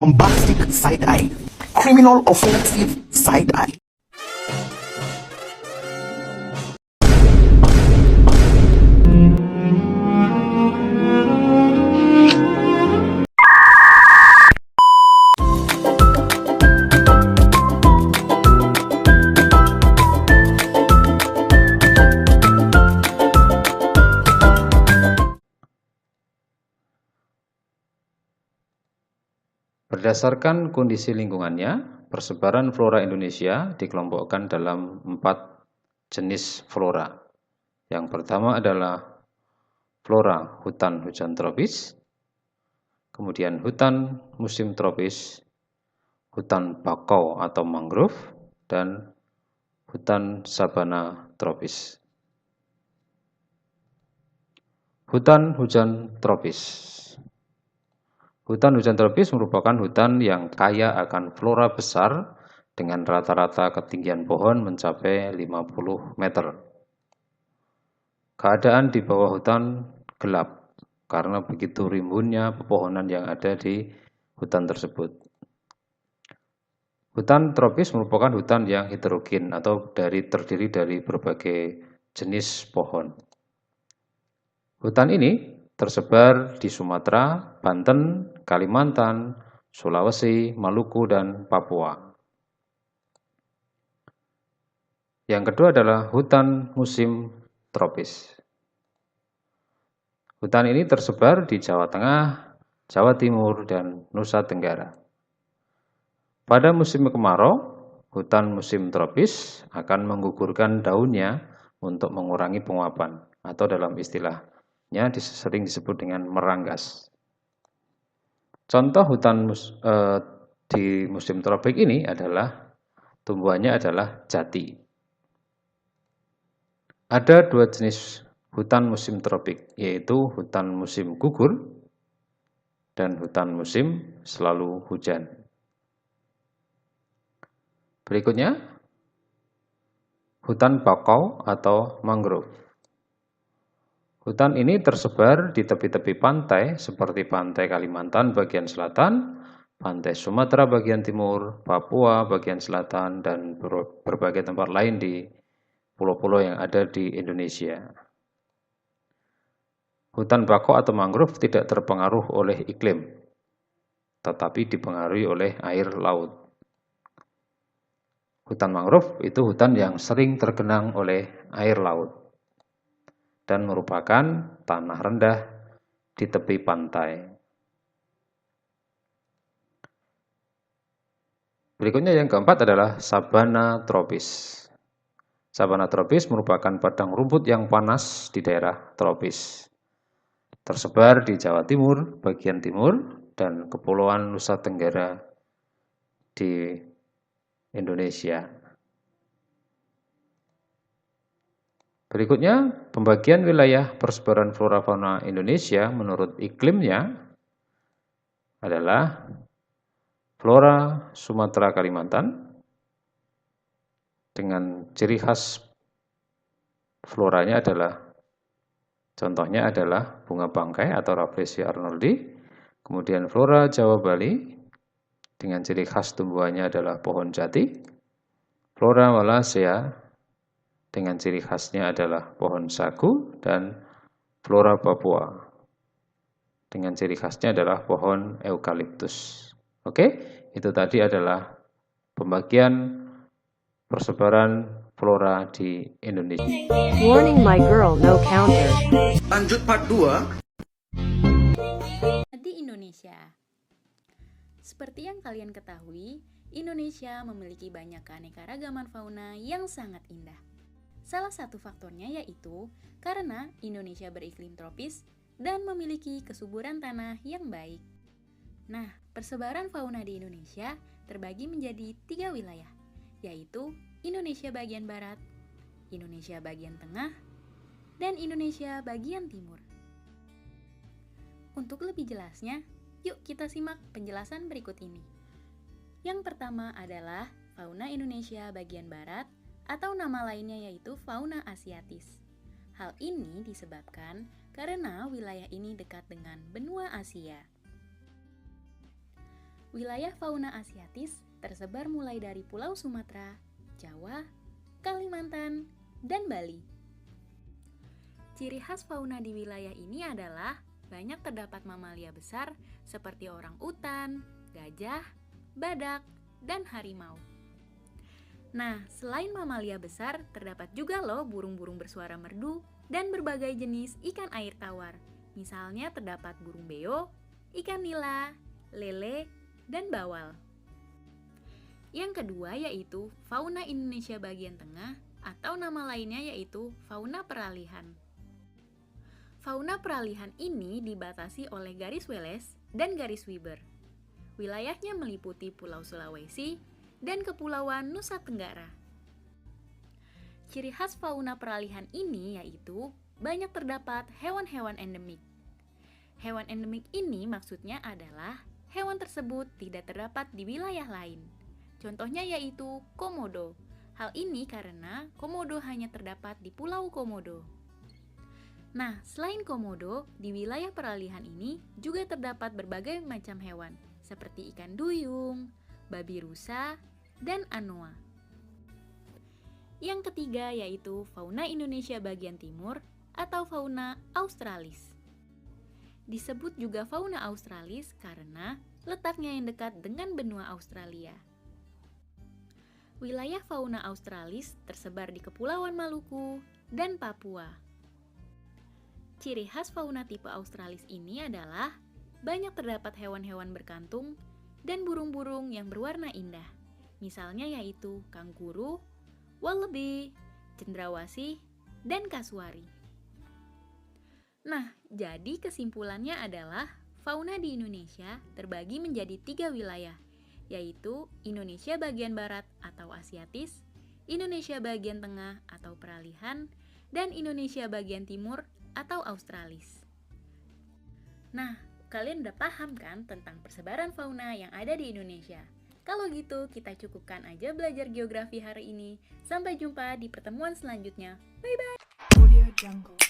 bombastic side eye, criminal offensive side eye. Berdasarkan kondisi lingkungannya, persebaran flora Indonesia dikelompokkan dalam 4 jenis flora. Yang pertama adalah flora hutan hujan tropis, kemudian hutan musim tropis, hutan bakau atau mangrove, dan hutan sabana tropis. Hutan hujan tropis. Hutan hujan tropis merupakan hutan yang kaya akan flora besar dengan rata-rata ketinggian pohon mencapai 50 meter. Keadaan di bawah hutan gelap karena begitu rimbunnya pepohonan yang ada di hutan tersebut. Hutan tropis merupakan hutan yang heterogen atau terdiri dari berbagai jenis pohon. Hutan ini tersebar di Sumatera, Banten, Kalimantan, Sulawesi, Maluku, dan Papua. Yang kedua adalah hutan musim tropis. Hutan ini tersebar di Jawa Tengah, Jawa Timur, dan Nusa Tenggara. Pada musim kemarau, hutan musim tropis akan menggugurkan daunnya untuk mengurangi penguapan, atau dalam istilahnya sering disebut dengan meranggas. Contoh hutan di musim tropik ini adalah tumbuhannya adalah jati. Ada 2 jenis hutan musim tropik, yaitu hutan musim gugur dan hutan musim selalu hujan. Berikutnya, hutan bakau atau mangrove. Hutan ini tersebar di tepi-tepi pantai seperti pantai Kalimantan bagian selatan, pantai Sumatera bagian timur, Papua bagian selatan, dan berbagai tempat lain di pulau-pulau yang ada di Indonesia. Hutan bakau atau mangrove tidak terpengaruh oleh iklim, tetapi dipengaruhi oleh air laut. Hutan mangrove itu hutan yang sering tergenang oleh air laut dan merupakan tanah rendah di tepi pantai. Berikutnya yang keempat adalah sabana tropis. Sabana tropis merupakan padang rumput yang panas di daerah tropis. Tersebar di Jawa Timur, bagian timur, dan Kepulauan Nusa Tenggara di Indonesia. Berikutnya, pembagian wilayah persebaran flora fauna Indonesia menurut iklimnya adalah flora Sumatera Kalimantan dengan ciri khas floranya adalah contohnya adalah bunga bangkai atau Rafflesia arnoldi, kemudian flora Jawa Bali dengan ciri khas tumbuhannya adalah pohon jati, flora Wallacea dengan ciri khasnya adalah pohon sagu, dan flora Papua dengan ciri khasnya adalah pohon eukaliptus. Oke, itu tadi adalah pembagian persebaran flora di Indonesia. Warning, my girl, no counter. Lanjut part 2. Di Indonesia. Seperti yang kalian ketahui, Indonesia memiliki banyak keanekaragaman fauna yang sangat indah. Salah satu faktornya yaitu karena Indonesia beriklim tropis dan memiliki kesuburan tanah yang baik. Nah, persebaran fauna di Indonesia terbagi menjadi 3 wilayah, yaitu Indonesia bagian barat, Indonesia bagian tengah, dan Indonesia bagian timur. Untuk lebih jelasnya, yuk kita simak penjelasan berikut ini. Yang pertama adalah fauna Indonesia bagian barat, atau nama lainnya yaitu fauna asiatis. Hal ini disebabkan karena wilayah ini dekat dengan benua Asia. Wilayah fauna Asiatis tersebar mulai dari Pulau Sumatera, Jawa, Kalimantan, dan Bali. Ciri khas fauna di wilayah ini adalah banyak terdapat mamalia besar seperti orangutan, gajah, badak, dan harimau. Nah, selain mamalia besar, terdapat juga loh burung-burung bersuara merdu dan berbagai jenis ikan air tawar. Misalnya terdapat burung beo, ikan nila, lele, dan bawal. Yang kedua yaitu fauna Indonesia bagian tengah atau nama lainnya yaitu fauna peralihan. Fauna peralihan ini dibatasi oleh garis Wallace dan garis Weber. Wilayahnya meliputi Pulau Sulawesi dan Kepulauan Nusa Tenggara. Ciri khas fauna peralihan ini yaitu banyak terdapat hewan-hewan endemik. Hewan endemik ini maksudnya adalah hewan tersebut tidak terdapat di wilayah lain. Contohnya yaitu komodo. Hal ini karena komodo hanya terdapat di Pulau Komodo. Nah, selain komodo, di wilayah peralihan ini juga terdapat berbagai macam hewan, seperti ikan duyung, babi rusa, dan anoa. Yang ketiga yaitu fauna Indonesia bagian timur atau fauna australis. Disebut juga fauna australis karena letaknya yang dekat dengan benua Australia. Wilayah fauna australis tersebar di Kepulauan Maluku dan Papua. Ciri khas fauna tipe australis ini adalah banyak terdapat hewan-hewan berkantung dan burung-burung yang berwarna indah. Misalnya yaitu kanguru, wallaby, cendrawasih, dan kasuari. Nah, jadi kesimpulannya adalah fauna di Indonesia terbagi menjadi 3 wilayah, yaitu Indonesia bagian barat atau Asiatis, Indonesia bagian tengah atau peralihan, dan Indonesia bagian timur atau Australis. Nah, kalian udah paham kan tentang persebaran fauna yang ada di Indonesia? Kalau gitu, kita cukupkan aja belajar geografi hari ini. Sampai jumpa di pertemuan selanjutnya. Bye-bye! Audio Jungle.